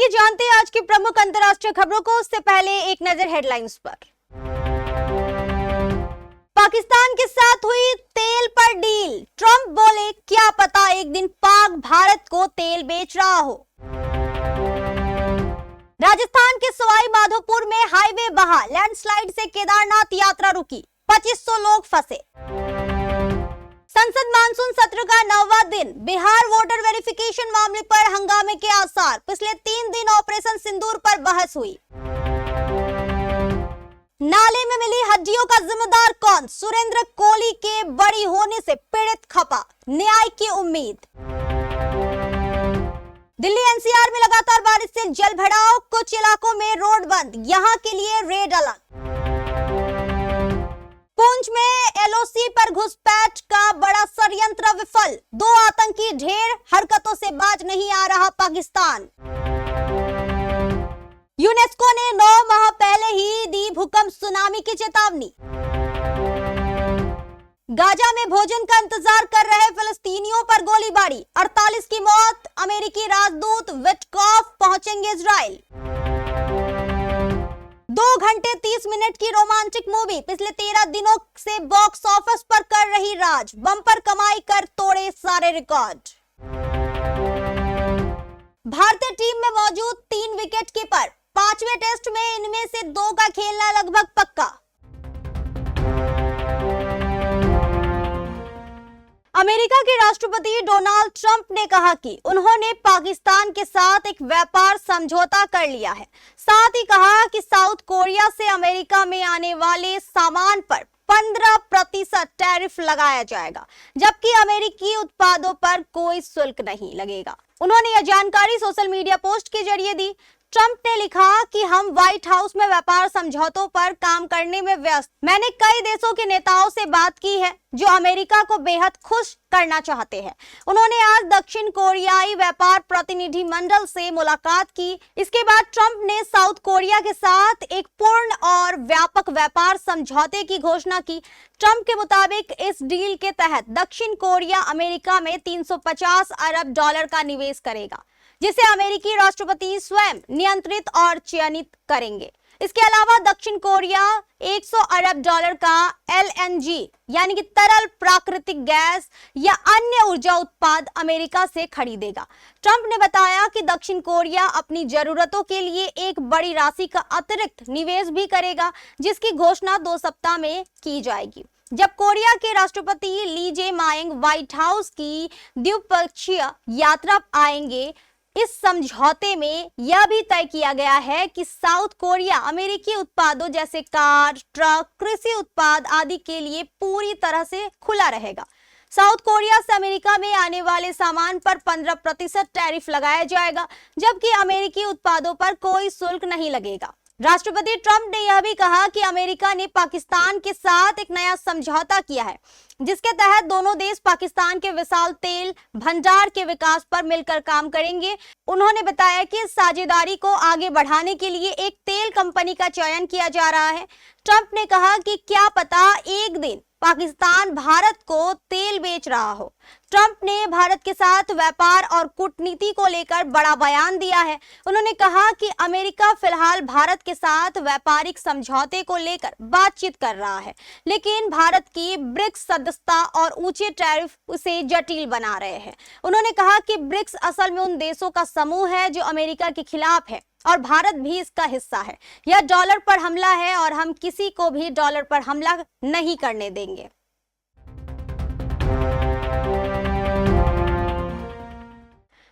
चलिए जानते हैं आज की प्रमुख अंतर्राष्ट्रीय खबरों को। उससे पहले एक नजर हेडलाइंस पर। पाकिस्तान के साथ हुई तेल पर डील, ट्रंप बोले क्या पता एक दिन पाक भारत को तेल बेच रहा हो। राजस्थान के सवाई माधोपुर में हाईवे बहा, लैंडस्लाइड से केदारनाथ यात्रा रुकी, 2500 लोग फंसे। संसद मानसून सत्र का 9वां दिन, बिहार वोटर वेरिफिकेशन मामले पर हंगामे के आसार, पिछले 3 दिन ऑपरेशन सिंदूर पर बहस हुई। नाले में मिली हड्डियों का जिम्मेदार कौन, सुरेंद्र कोहली के बड़ी होने से पीड़ित खपा, न्याय की उम्मीद। दिल्ली एनसीआर में लगातार बारिश से जल भराव, कुछ इलाकों में रोड बंद, यहां के लिए रेड अलर्ट। पुंछ में एलओसी पर घुसपैठ का बड़ा षड्यंत्र विफल, 2 आतंकी ढेर, हरकतों से बाज नहीं आ रहा पाकिस्तान। यूनेस्को ने 9 माह पहले ही दी भूकंप सुनामी की चेतावनी। गाजा में भोजन का इंतजार कर रहे फिलिस्तीनियों पर गोलीबारी, 48 की मौत, अमेरिकी राजदूत विटकॉफ पहुंचेंगे इजराइल। 2 घंटे 30 मिनट की रोमांटिक मूवी पिछले 13 दिनों से बॉक्स ऑफिस पर कर रही राज, बम्पर कमाई कर तोड़े सारे रिकॉर्ड। भारतीय टीम में मौजूद 3 विकेट कीपर, 5वें टेस्ट में इनमें से 2 का खेलना लगभग पक्का। अमेरिका के राष्ट्रपति डोनाल्ड ट्रंप ने कहा कि उन्होंने पाकिस्तान के साथ एक व्यापार समझौता कर लिया है। साथ ही कहा कि साउथ कोरिया से अमेरिका में आने वाले सामान पर 15% टैरिफ लगाया जाएगा, जबकि अमेरिकी उत्पादों पर कोई शुल्क नहीं लगेगा। उन्होंने यह जानकारी सोशल मीडिया पोस्ट के जरिए दी। ट्रंप ने लिखा कि हम व्हाइट हाउस में व्यापार समझौतों पर काम करने में व्यस्त। मैंने कई देशों के नेताओं से बात की है जो अमेरिका को बेहद खुश करना चाहते हैं। उन्होंने आज दक्षिण कोरियाई व्यापार प्रतिनिधि मंडल से मुलाकात की। इसके बाद ट्रंप ने साउथ कोरिया के साथ एक पूर्ण और व्यापक व्यापार समझौते की घोषणा की। ट्रंप के मुताबिक इस डील के तहत दक्षिण कोरिया अमेरिका में $350 अरब का निवेश करेगा, जिसे अमेरिकी राष्ट्रपति स्वयं नियंत्रित और चयनित करेंगे। इसके अलावा दक्षिण कोरिया $100 अरब का LNG यानी कि तरल प्राकृतिक गैस या अन्य ऊर्जा उत्पाद अमेरिका से खरीदेगा। ट्रंप ने बताया कि दक्षिण कोरिया अपनी जरूरतों के लिए एक बड़ी राशि का अतिरिक्त निवेश भी करेगा, जिसकी घोषणा 2 सप्ताह में की जाएगी। जब कोरिया के राष्ट्रपति ली जे मायंग व्हाइट हाउस की द्विपक्षीय यात्रा आएंगे। इस समझौते में यह भी तय किया गया है कि साउथ कोरिया अमेरिकी उत्पादों जैसे कार, ट्रक, कृषि उत्पाद आदि के लिए पूरी तरह से खुला रहेगा। साउथ कोरिया से अमेरिका में आने वाले सामान पर 15% टैरिफ लगाया जाएगा, जबकि अमेरिकी उत्पादों पर कोई शुल्क नहीं लगेगा। राष्ट्रपति ट्रंप ने यह भी कहा कि अमेरिका ने पाकिस्तान के साथ एक नया समझौता किया है, जिसके तहत दोनों देश पाकिस्तान के विशाल तेल भंडार के विकास पर मिलकर काम करेंगे। उन्होंने बताया कि इस साझेदारी को आगे बढ़ाने के लिए एक तेल कंपनी का चयन किया जा रहा है। ट्रंप ने कहा कि क्या पता एक दिन पाकिस्तान भारत को तेल बेच रहा हो। ट्रंप ने भारत के साथ व्यापार और कूटनीति को लेकर बड़ा बयान दिया है। उन्होंने कहा कि अमेरिका फिलहाल भारत के साथ व्यापारिक समझौते को लेकर बातचीत कर रहा है, लेकिन भारत की ब्रिक्स सदस्यता और ऊंचे टैरिफ उसे जटिल बना रहे हैं। उन्होंने कहा कि ब्रिक्स असल में उन देशों का समूह है जो अमेरिका के खिलाफ है और भारत भी इसका हिस्सा है। यह डॉलर पर हमला है और हम किसी को भी डॉलर पर हमला नहीं करने देंगे।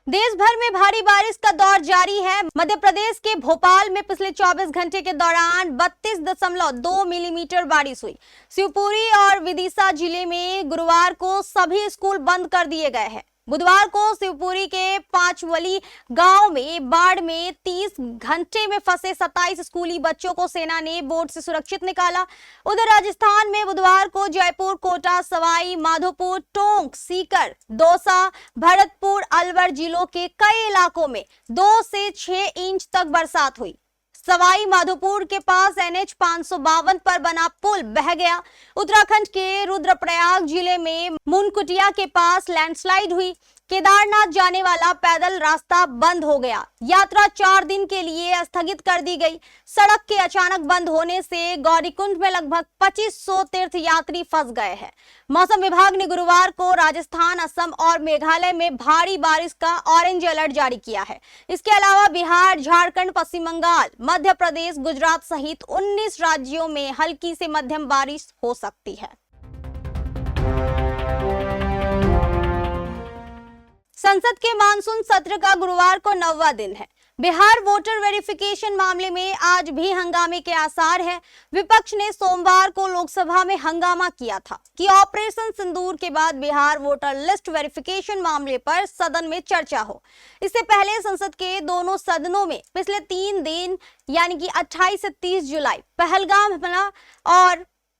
देश भर में भारी बारिश का दौर जारी है। मध्य प्रदेश के भोपाल में पिछले 24 घंटे के दौरान 32.2 मिलीमीटर बारिश हुई। शिवपुरी और विदिशा जिले में गुरुवार को सभी स्कूल बंद कर दिए गए हैं। बुधवार को शिवपुरी के पांचवली गांव में बाढ़ में 30 घंटे में फंसे 27 स्कूली बच्चों को सेना ने बोट से सुरक्षित निकाला। उधर राजस्थान में बुधवार को जयपुर, कोटा, सवाई माधोपुर, टोंक, सीकर, दौसा, भरतपुर, अलवर जिलों के कई इलाकों में 2 से 6 इंच तक बरसात हुई। सवाई माधोपुर के पास NH 552 पर बना पुल बह गया। उत्तराखंड के रुद्रप्रयाग जिले में मुनकुटिया के पास लैंडस्लाइड हुई। केदारनाथ जाने वाला पैदल रास्ता बंद हो गया। यात्रा 4 दिन के लिए स्थगित कर दी गई। सड़क के अचानक बंद होने से गौरीकुंड में लगभग 2500 तीर्थ यात्री फंस गए हैं। मौसम विभाग ने गुरुवार को राजस्थान, असम और मेघालय में भारी बारिश का ऑरेंज अलर्ट जारी किया है। इसके अलावा बिहार, झारखंड, पश्चिम बंगाल, मध्य प्रदेश, गुजरात सहित 19 राज्यों में हल्की से मध्यम बारिश हो सकती है। संसद के मानसून सत्र का गुरुवार को 9वां दिन है। बिहार वोटर वेरिफिकेशन मामले में आज भी हंगामे के आसार है। विपक्ष ने सोमवार को लोकसभा में हंगामा किया था कि ऑपरेशन सिंदूर के बाद बिहार वोटर लिस्ट वेरिफिकेशन मामले पर सदन में चर्चा हो। इससे पहले संसद के दोनों सदनों में पिछले 3 दिन यानी कि 28 से 30 जुलाई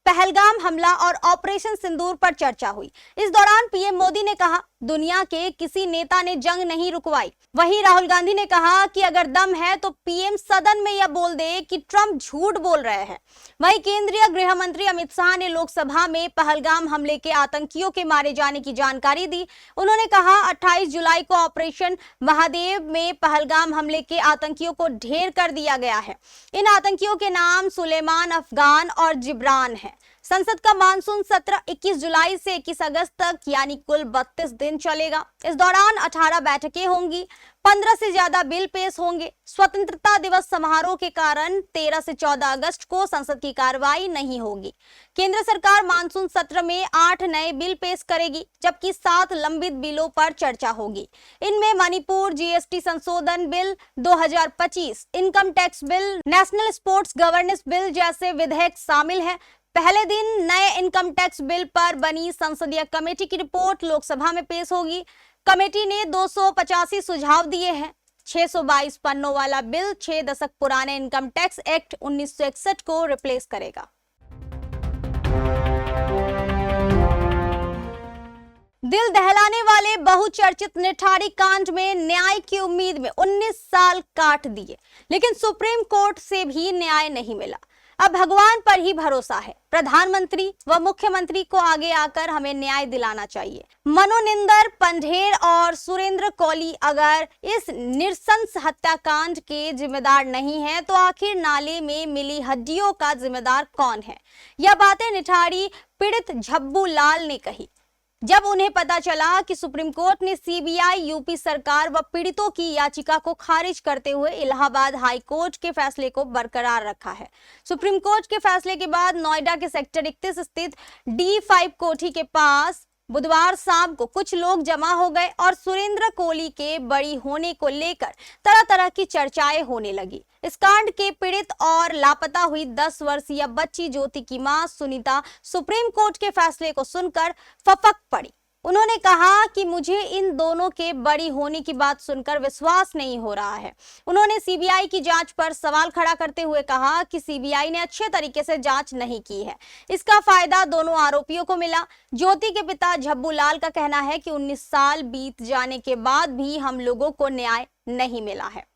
पहलगाम हमला और ऑपरेशन सिंदूर पर चर्चा हुई। इस दौरान पीएम मोदी ने कहा, दुनिया के किसी नेता ने जंग नहीं रुकवाई। वहीं राहुल गांधी ने कहा कि अगर दम है तो पीएम सदन में यह बोल दे कि ट्रंप झूठ बोल रहे हैं। वहीं केंद्रीय गृह मंत्री अमित शाह ने लोकसभा में पहलगाम हमले के आतंकियों के मारे जाने की जानकारी दी। उन्होंने कहा, 28 जुलाई को ऑपरेशन महादेव में पहलगाम हमले के आतंकियों को ढेर कर दिया गया है। इन आतंकियों के नाम सुलेमान, अफगान और जिब्रान है। संसद का मानसून सत्र 21 जुलाई से 21 अगस्त तक यानी कुल 32 दिन चलेगा। इस दौरान 18 बैठकें होंगी, 15 से ज्यादा बिल पेश होंगे। स्वतंत्रता दिवस समारोह के कारण 13 से 14 अगस्त को संसद की कार्रवाई नहीं होगी। केंद्र सरकार मानसून सत्र में 8 नए बिल पेश करेगी, जबकि 7 लंबित बिलों पर चर्चा होगी। इनमें मणिपुर जीएसटी संशोधन bill 2025, income tax bill, national sports governance bill जैसे विधेयक शामिल है। पहले दिन नए इनकम टैक्स बिल पर बनी संसदीय कमेटी की रिपोर्ट लोकसभा में पेश होगी। कमेटी ने 285 सुझाव दिए हैं। 622 पन्नों वाला बिल 6 दशक पुराने इनकम टैक्स एक्ट 1961 को रिप्लेस करेगा। दिल दहलाने वाले बहुचर्चित निठारी कांड में न्याय की उम्मीद में 19 साल काट दिए, लेकिन सुप्रीम कोर्ट से भी न्याय नहीं मिला। अब भगवान पर ही भरोसा है। प्रधानमंत्री व मुख्यमंत्री को आगे आकर हमें न्याय दिलाना चाहिए। मनोनिंदर पंढेर और सुरेंद्र कोली अगर इस नृशंस हत्याकांड के जिम्मेदार नहीं है तो आखिर नाले में मिली हड्डियों का जिम्मेदार कौन है? यह बातें निठारी पीड़ित झब्बू लाल ने कही जब उन्हें पता चला कि सुप्रीम कोर्ट ने सीबीआई, यूपी सरकार व पीड़ितों की याचिका को खारिज करते हुए इलाहाबाद हाई कोर्ट के फैसले को बरकरार रखा है। सुप्रीम कोर्ट के फैसले के बाद नोएडा के सेक्टर 31 स्थित D5 कोठी के पास बुधवार शाम को कुछ लोग जमा हो गए और सुरेंद्र कोली के बरी होने को लेकर तरह तरह की चर्चाएं होने लगी। इस कांड के पीड़ित और लापता हुई 10 वर्षीय बच्ची ज्योति की मां सुनीता सुप्रीम कोर्ट के फैसले को सुनकर फपक पड़ी। उन्होंने कहा कि मुझे इन दोनों के बरी होने की बात सुनकर विश्वास नहीं हो रहा है। उन्होंने सीबीआई की जांच पर सवाल खड़ा करते हुए कहा कि सीबीआई ने अच्छे तरीके से जांच नहीं की है। इसका फायदा दोनों आरोपियों को मिला। ज्योति के पिता झब्बू लाल का कहना है कि 19 साल बीत जाने के बाद भी हम लोगों को न्याय नहीं मिला है।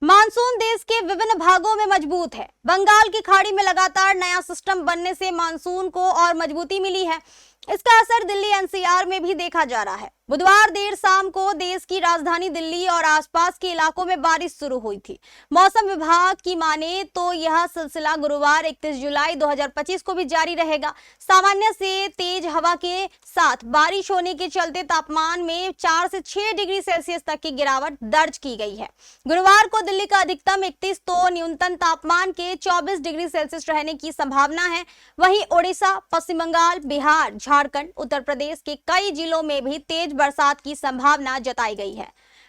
मानसून देश के विभिन्न भागों में मजबूत है। बंगाल की खाड़ी में लगातार नया सिस्टम बनने से मानसून को और मजबूती मिली है। इसका असर दिल्ली एनसीआर में भी देखा जा रहा है। बुधवार देर शाम को देश की राजधानी दिल्ली और आसपास के इलाकों में बारिश शुरू हुई थी। मौसम विभाग की माने तो यह सिलसिला गुरुवार 31 जुलाई 2025 को भी जारी रहेगा। सामान्य से तेज हवा के साथ बारिश होने के चलते तापमान में 4 से 6 डिग्री सेल्सियस तक की गिरावट दर्ज की गई है। गुरुवार को दिल्ली का अधिकतम 31 तो न्यूनतम तापमान के 24 डिग्री सेल्सियस रहने की संभावना है। वहीं ओडिशा, पश्चिम बंगाल, बिहार, झारखंड, उत्तर प्रदेश के कई जिलों में भी तेज बरसात की संभावना जताई गई है।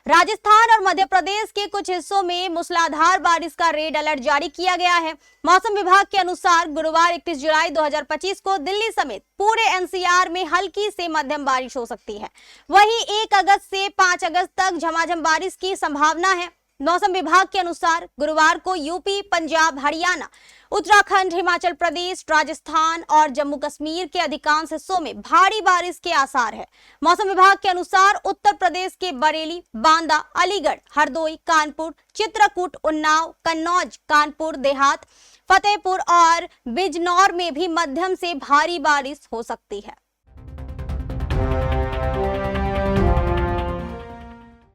राजस्थान और मध्य प्रदेश के कुछ हिस्सों में मूसलाधार बारिश का रेड अलर्ट जारी किया गया है। मौसम विभाग के अनुसार गुरुवार 31 जुलाई 2025 को दिल्ली समेत पूरे एनसीआर में हल्की से मध्यम बारिश हो सकती है। वहीं 1 अगस्त से 5 अगस्त तक झमाझम बारिश की संभावना है। मौसम विभाग के अनुसार गुरुवार को यूपी, पंजाब, हरियाणा, उत्तराखंड, हिमाचल प्रदेश, राजस्थान और जम्मू कश्मीर के अधिकांश हिस्सों में भारी बारिश के आसार है। मौसम विभाग के अनुसार उत्तर प्रदेश के बरेली, बांदा, अलीगढ़, हरदोई, कानपुर, चित्रकूट, उन्नाव, कन्नौज, कानपुर देहात, फतेहपुर और बिजनौर में भी मध्यम से भारी बारिश हो सकती है।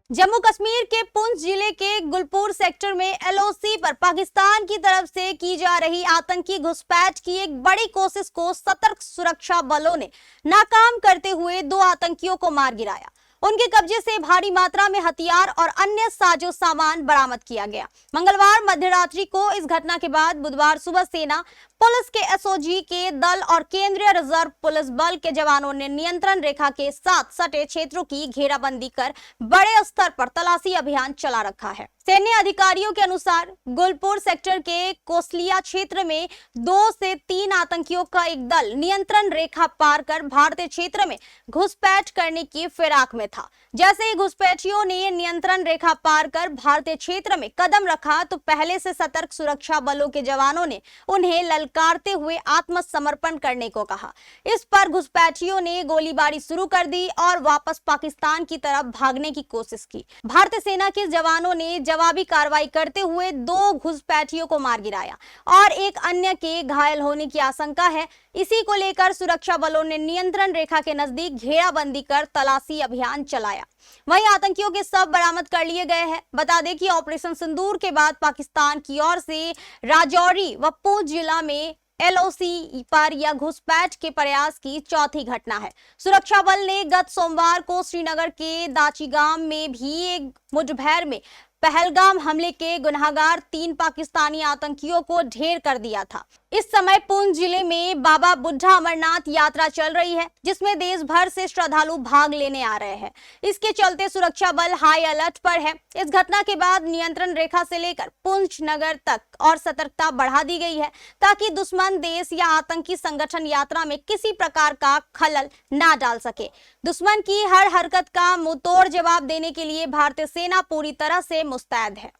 जम्मू कश्मीर के पुंछ जिले के गुलपुर सेक्टर में एलओसी पर पाकिस्तान की तरफ से की जा रही आतंकी घुसपैठ की एक बड़ी कोशिश को सतर्क सुरक्षा बलों ने नाकाम करते हुए 2 आतंकियों को मार गिराया। उनके कब्जे से भारी मात्रा में हथियार और अन्य साजो सामान बरामद किया गया। मंगलवार मध्यरात्रि को इस घटना के बाद बुधवार सुबह सेना, पुलिस के एसओजी के दल और केंद्रीय रिजर्व पुलिस बल के जवानों ने नियंत्रण रेखा के साथ सटे क्षेत्रों की घेराबंदी कर बड़े स्तर पर तलाशी अभियान चला रखा है। सैन्य अधिकारियों के अनुसार गुलपुर सेक्टर के कोसलिया क्षेत्र में 2 से 3 आतंकियों का एक दल नियंत्रण रेखा पार कर भारतीय क्षेत्र में घुसपैठ करने की फिराक में था। जैसे ही घुसपैठियों ने नियंत्रण रेखा पार कर भारतीय क्षेत्र में कदम रखा तो पहले से सतर्क सुरक्षा बलों के जवानों ने उन्हें ललकारते हुए आत्मसमर्पण करने को कहा। इस पर घुसपैठियों ने गोलीबारी शुरू कर दी और वापस पाकिस्तान की तरफ भागने की कोशिश की। भारतीय सेना के जवानों ने जवाबी कार्रवाई करते हुए 2 घुसपैठियों को मार गिराया और एक अन्य के घायल होने की आशंका है। इसी को लेकर सुरक्षा बलों ने नियंत्रण रेखा के नजदीक घेराबंदी कर तलाशी अभियान चलाया। वहीं आतंकियों के शव बरामद कर लिए गए हैं। बता दें कि ऑपरेशन सिंदूर के बाद पाकिस्तान की ओर से राजौरी व पुंछ जिला में एलओसी पर या घुसपैठ के प्रयास की चौथी घटना है। सुरक्षा बल ने गत सोमवार को श्रीनगर के दाचीगाम में भी एक मुठभेड़ में पहलगाम हमले के गुनहगार 3 पाकिस्तानी आतंकियों को ढेर कर दिया था। इस समय पुंछ जिले में बाबा बुढ़ा अमरनाथ यात्रा चल रही है, जिसमें देश भर से श्रद्धालु भाग लेने आ रहे हैं। इसके चलते सुरक्षा बल हाई अलर्ट पर है। इस घटना के बाद नियंत्रण रेखा से लेकर पुंछ नगर तक और सतर्कता बढ़ा दी गई है, ताकि दुश्मन देश या आतंकी संगठन यात्रा में किसी प्रकार का खलल ना डाल सके। दुश्मन की हर हरकत का मुंहतोड़ जवाब देने के लिए भारतीय सेना पूरी तरह से मुस्तैद है।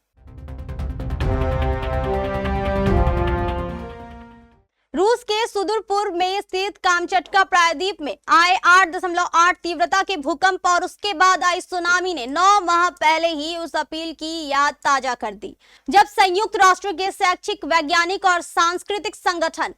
रूस के सुदूर पूर्व में स्थित कामचटका प्रायद्वीप में आए 8.8 तीव्रता के भूकंप और उसके बाद आई सुनामी ने 9 माह पहले ही उस अपील की याद ताजा कर दी, जब संयुक्त राष्ट्र के शैक्षिक, वैज्ञानिक और सांस्कृतिक संगठन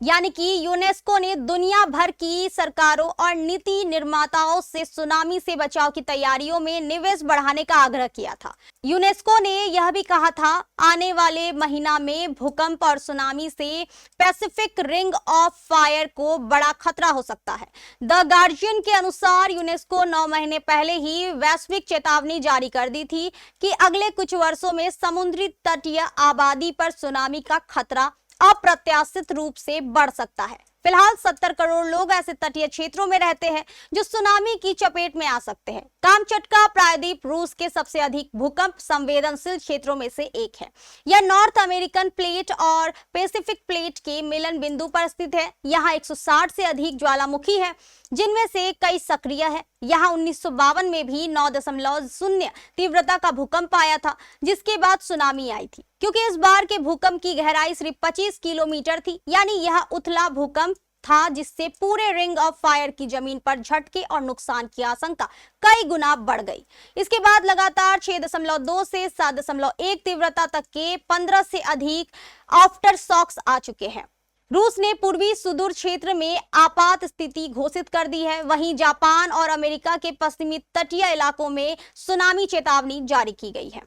यानी कि यूनेस्को ने दुनिया भर की सरकारों और नीति निर्माताओं से सुनामी से बचाव की तैयारियों में निवेश बढ़ाने का आग्रह किया था। यूनेस्को ने यह भी कहा था, आने वाले महीना में भूकंप और सुनामी से पैसिफिक रिंग ऑफ फायर को बड़ा खतरा हो सकता है। द गार्जियन के अनुसार यूनेस्को 9 महीने पहले ही वैश्विक चेतावनी जारी कर दी थी कि अगले कुछ वर्षों में समुद्री तटीय आबादी पर सुनामी का खतरा अप्रत्याशित रूप से बढ़ सकता है। फिलहाल 70 करोड़ लोग ऐसे तटीय क्षेत्रों में रहते हैं जो सुनामी की चपेट में आ सकते हैं। कामचटका प्रायद्वीप रूस के सबसे अधिक भूकंप संवेदनशील क्षेत्रों में से एक है। यह नॉर्थ अमेरिकन प्लेट और पैसिफिक प्लेट के मिलन बिंदु पर स्थित है। यहाँ 160 से अधिक ज्वालामुखी है, जिनमें से कई सक्रिय है। यहाँ 1952 में भी 9.0 तीव्रता का भूकंप आया था, जिसके बाद सुनामी आई थी। क्योंकि इस बार के भूकंप की गहराई सिर्फ 25 किलोमीटर थी, यानी यह उथला भूकंप था, जिससे पूरे रिंग ऑफ फायर की जमीन पर झटके और नुकसान की आशंका कई गुना बढ़ गई। इसके बाद लगातार 6.2 से 7.1 तीव्रता तक के 15 से अधिक आफ्टर शॉक्स आ चुके हैं। रूस ने पूर्वी सुदूर क्षेत्र में आपात स्थिति घोषित कर दी है। वहीं जापान और अमेरिका के पश्चिमी तटीय इलाकों में सुनामी चेतावनी जारी की गई है।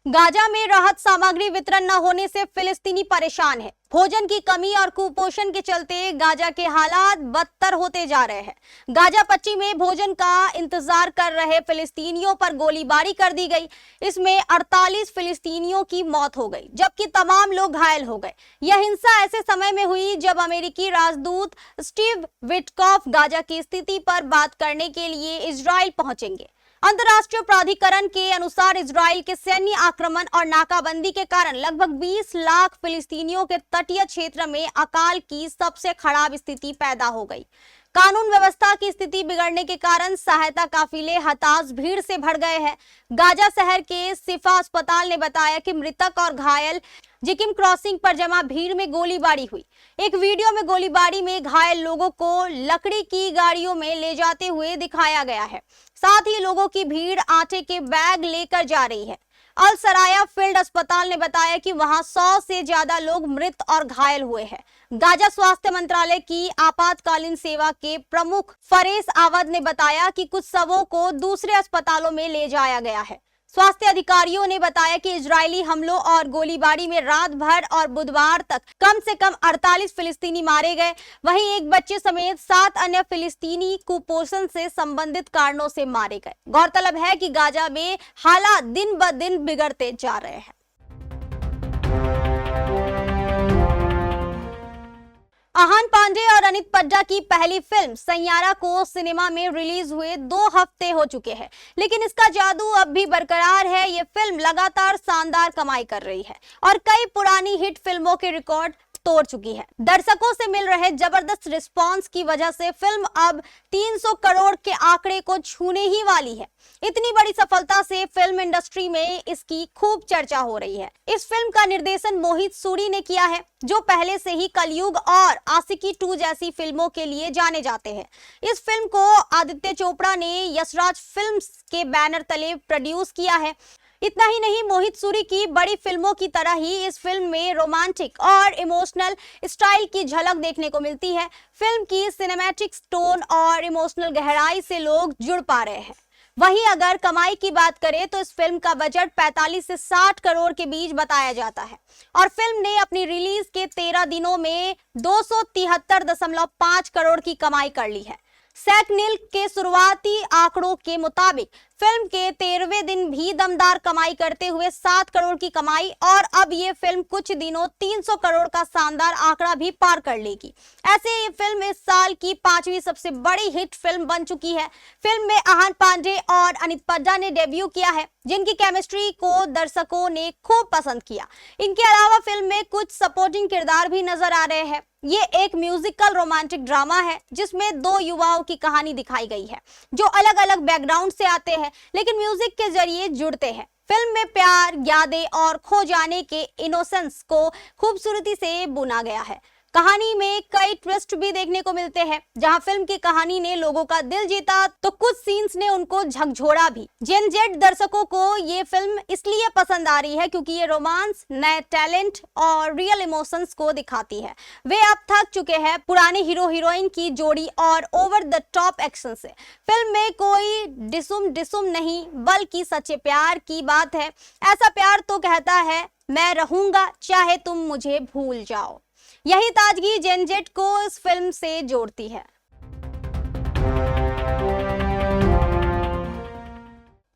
गाजा में राहत सामग्री वितरण न होने से फिलिस्तीनी परेशान है। भोजन की कमी और कुपोषण के चलते गाजा के हालात बदतर होते जा रहे हैं। गाजा पट्टी में भोजन का इंतजार कर रहे फिलिस्तीनियों पर गोलीबारी कर दी गई। इसमें 48 फिलिस्तीनियों की मौत हो गई, जबकि तमाम लोग घायल हो गए। यह हिंसा ऐसे समय में हुई जब अमेरिकी राजदूत स्टीव विटकॉफ गाजा की स्थिति पर बात करने के लिए इजराइल पहुंचेंगे। अंतर्राष्ट्रीय प्राधिकरण के अनुसार इजराइल के सैन्य आक्रमण और नाकाबंदी के कारण लगभग 20 लाख फिलिस्तीनियों के तटीय क्षेत्र में अकाल की सबसे खराब स्थिति पैदा हो गई। कानून व्यवस्था की स्थिति बिगड़ने के कारण सहायता काफिले हताश भीड़ से भर गए हैं। गाजा शहर के शिफा अस्पताल ने बताया कि मृतक और घायल जिकिम क्रॉसिंग पर जमा भीड़ में गोलीबारी हुई। एक वीडियो में गोलीबारी में घायल लोगों को लकड़ी की गाड़ियों में ले जाते हुए दिखाया गया है। साथ ही लोगों की भीड़ आटे के बैग लेकर जा रही है। अल सराया फील्ड अस्पताल ने बताया कि वहां 100 से ज्यादा लोग मृत और घायल हुए हैं। गाजा स्वास्थ्य मंत्रालय की आपातकालीन सेवा के प्रमुख फरेस आवाद ने बताया कि कुछ शवों को दूसरे अस्पतालों में ले जाया गया है। स्वास्थ्य अधिकारियों ने बताया कि इजरायली हमलों और गोलीबारी में रात भर और बुधवार तक कम से कम 48 फिलिस्तीनी मारे गए। वहीं एक बच्चे समेत 7 अन्य फिलिस्तीनी कुपोषण से संबंधित कारणों से मारे गए। गौरतलब है कि गाजा में हालात दिन ब दिन बिगड़ते जा रहे हैं। आहान पांडे और अनित पड्डा की पहली फिल्म सैयारा को सिनेमा में रिलीज हुए 2 हफ्ते हो चुके हैं, लेकिन इसका जादू अब भी बरकरार है। ये फिल्म लगातार शानदार कमाई कर रही है और कई पुरानी हिट फिल्मों के रिकॉर्ड तोड़ चुकी है। दर्शकों से मिल रहे जबरदस्त रिस्पांस की वजह से फिल्म अब 300 करोड़ के आंकड़े को छूने ही वाली है। इतनी बड़ी सफलता से फिल्म इंडस्ट्री में इसकी खूब चर्चा हो रही है। इस फिल्म का निर्देशन मोहित सूरी ने किया है, जो पहले से ही कलयुग और आशिकी 2 जैसी फिल्मों के लिए जाने जाते हैं। इस फिल्म को आदित्य चोपड़ा ने यशराज फिल्म्स के बैनर तले प्रोड्यूस किया है। इतना ही नहीं, मोहित सूरी की बड़ी फिल्मों की तरह ही इस फिल्म में रोमांटिक और इमोशनल स्टाइल की झलक देखने को मिलती है। फिल्म की सिनेमैटिक टोन और इमोशनल गहराई से लोग जुड़ पा रहे हैं। वहीं अगर कमाई की बात करें तो इस फिल्म का बजट 45 से 60 करोड़ के बीच बताया जाता है और फिल्म ने अपनी रिलीज के 13 दिनों में 273.5 करोड़ की कमाई कर ली है। सैकनिल के शुरुआती आंकड़ों के मुताबिक फिल्म के 13वें दिन भी दमदार कमाई करते हुए 7 करोड़ की कमाई और अब ये फिल्म कुछ दिनों 300 करोड़ का शानदार आंकड़ा भी पार कर लेगी। ऐसे ये फिल्म इस साल की 5वीं सबसे बड़ी हिट फिल्म बन चुकी है। फिल्म में आहान पांडे और अनित पड्डा ने डेब्यू किया है, जिनकी केमिस्ट्री को दर्शकों ने खूब पसंद किया। इनके अलावा फिल्म में कुछ सपोर्टिंग किरदार भी नजर आ रहे हैं। ये एक म्यूजिकल रोमांटिक ड्रामा है जिसमें 2 युवाओं की कहानी दिखाई गई है, जो अलग अलग बैकग्राउंड से आते हैं लेकिन म्यूजिक के जरिए जुड़ते हैं। फिल्म में प्यार, यादें और खो जाने के इनोसेंस को खूबसूरती से बुना गया है। कहानी में कई ट्विस्ट भी देखने को मिलते हैं। जहां फिल्म की कहानी ने लोगों का दिल जीता तो कुछ सीन्स ने उनको झकझोरा भी। जेन जेड दर्शकों को ये फिल्म इसलिए पसंद आ रही है क्योंकि ये रोमांस, नए टैलेंट और रियल इमोशंस को दिखाती है। वे अब थक चुके हैं पुराने हीरो हीरोइन की जोड़ी और ओवर द टॉप एक्शन से। फिल्म में कोई डिसुम नहीं, बल्कि सच्चे प्यार की बात है। ऐसा प्यार तो कहता है मैं रहूंगा चाहे तुम मुझे भूल जाओ। यही ताजगी जेन जेड को इस फिल्म से जोड़ती है।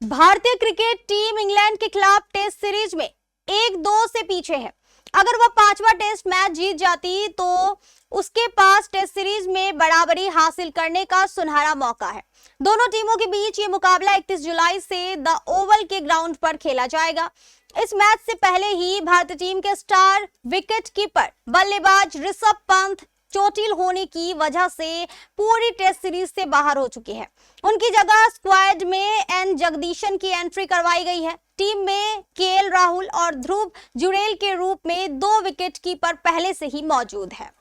भारतीय क्रिकेट टीम इंग्लैंड के खिलाफ टेस्ट सीरीज में 1-2 से पीछे है। अगर वह 5वां टेस्ट मैच जीत जाती तो उसके पास टेस्ट सीरीज में बराबरी हासिल करने का सुनहरा मौका है। दोनों टीमों के बीच ये मुकाबला 31 जुलाई से द ओवल के ग्राउंड पर खेला जाएगा। इस मैच से पहले ही भारतीय टीम के स्टार विकेट कीपर बल्लेबाज ऋषभ पंत चोटिल होने की वजह से पूरी टेस्ट सीरीज से बाहर हो चुके हैं। उनकी जगह स्क्वाड में एन जगदीशन की एंट्री करवाई गई है। टीम में केएल राहुल और ध्रुव जुरेल के रूप में 2 विकेट कीपर पहले से ही मौजूद है।